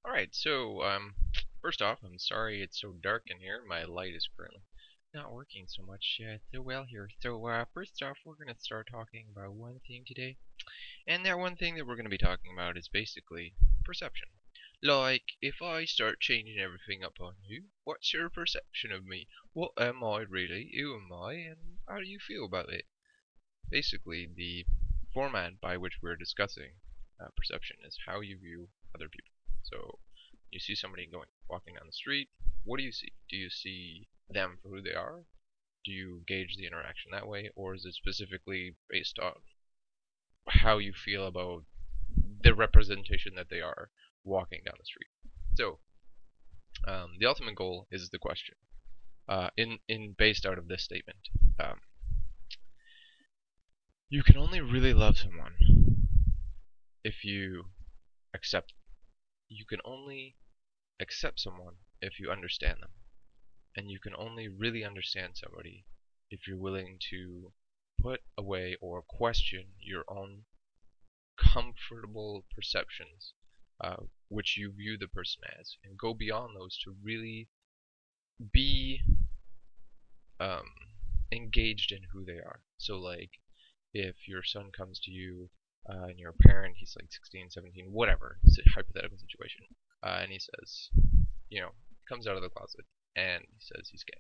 Alright, so, first off, I'm sorry it's so dark in here. My light is currently not working so much so well here. So, first off, we're going to start talking about one thing today. And that one thing that we're going to be talking about is basically perception. Like, if I start changing everything up on you, what's your perception of me? What am I really? Who am I? And how do you feel about it? Basically, the format by which we're discussing perception is how you view other people. So, you see somebody walking down the street. What do you see? Do you see them for who they are? Do you gauge the interaction that way, or is it specifically based on how you feel about the representation that they are walking down the street? So, the ultimate goal is the question. In based out of this statement, um, you can only really love someone if you accept. You can only accept someone if you understand them. And you can only really understand somebody if you're willing to put away or question your own comfortable perceptions, which you view the person as, and go beyond those to really be um, engaged in who they are. So, like, if your son comes to you and you're a parent, he's like 16, 17, whatever, it's a hypothetical situation, and he says, comes out of the closet and he says he's gay.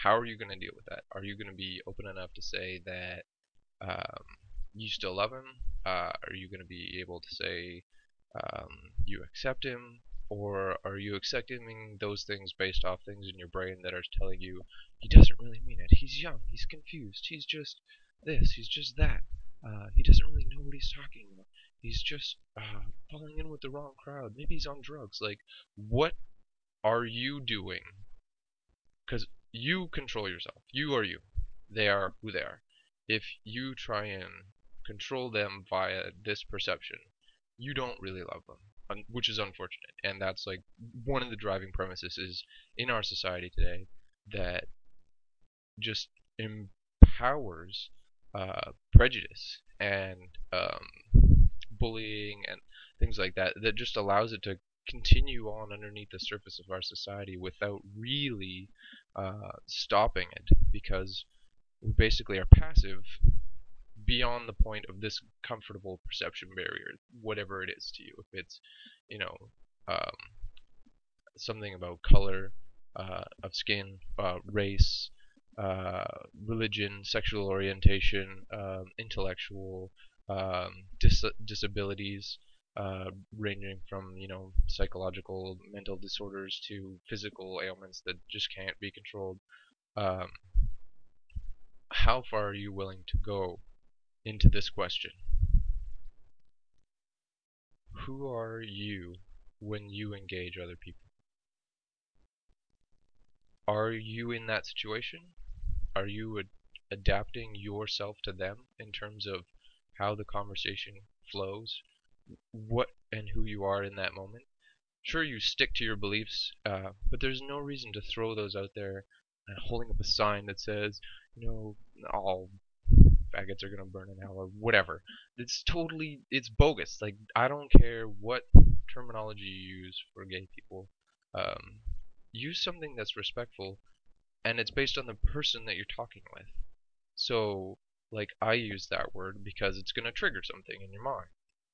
How are you going to deal with that? Are you going to be open enough to say that um, you still love him? Are you going to be able to say you accept him? Or are you accepting those things based off things in your brain that are telling you he doesn't really mean it? He's young, he's confused, he's just this, he's just that. He doesn't really know what he's talking about. He's just falling in with the wrong crowd. Maybe he's on drugs. Like, what are you doing? Because you control yourself. You are you. They are who they are. If you try and control them via this perception, you don't really love them, which is unfortunate. And that's like one of the driving premises is in our society today that just empowers prejudice and bullying and things like that, that just allows it to continue on underneath the surface of our society without really stopping it, because we basically are passive beyond the point of this comfortable perception barrier, whatever it is to you. If it's, you know, um, something about color of skin, race, religion, sexual orientation, intellectual disabilities, ranging from psychological mental disorders to physical ailments that just can't be controlled. Um, how far are you willing to go into this question? Who are you when you engage other people? Are you in that situation? Are you adapting yourself to them in terms of how the conversation flows, what and who you are in that moment? Sure, you stick to your beliefs, but there's no reason to throw those out there and holding up a sign that says, all faggots are gonna burn in hell or whatever. It's bogus. Like, I don't care what terminology you use for gay people. Um, Use something that's respectful, and it's based on the person that you're talking with. So, like, I use that word because it's gonna trigger something in your mind,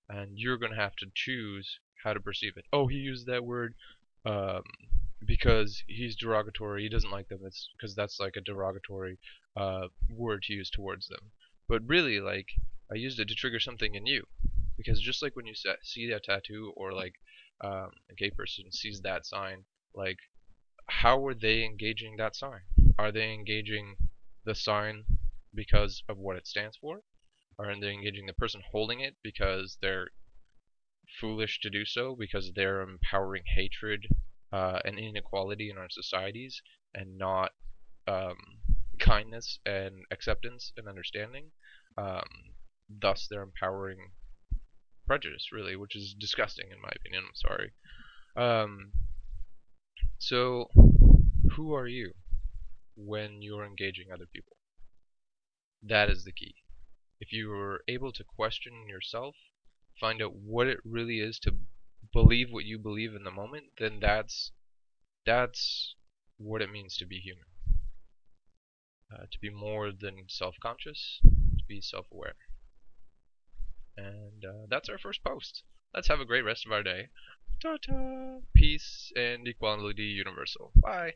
and you're gonna have to choose how to perceive it. Oh, he used that word um, because he's derogatory. He doesn't like them. It's because that's like a derogatory word to use towards them. But really, like, I used it to trigger something in you, because just like when you see that tattoo, or like a gay person sees that sign, like, how are they engaging that sign? Are they engaging the sign because of what it stands for? Are they engaging the person holding it because they're foolish to do so, because they're empowering hatred and inequality in our societies, and not um, kindness and acceptance and understanding? Thus, they're empowering prejudice, really, which is disgusting in my opinion. I'm sorry. Um, so, who are you when you're engaging other people? That is the key. If you are able to question yourself, find out what it really is to believe what you believe in the moment, then that's what it means to be human. To be more than self-conscious, to be self-aware. And that's our first post. Let's have a great rest of our day. Ta-ta! Peace and equality universal. Bye!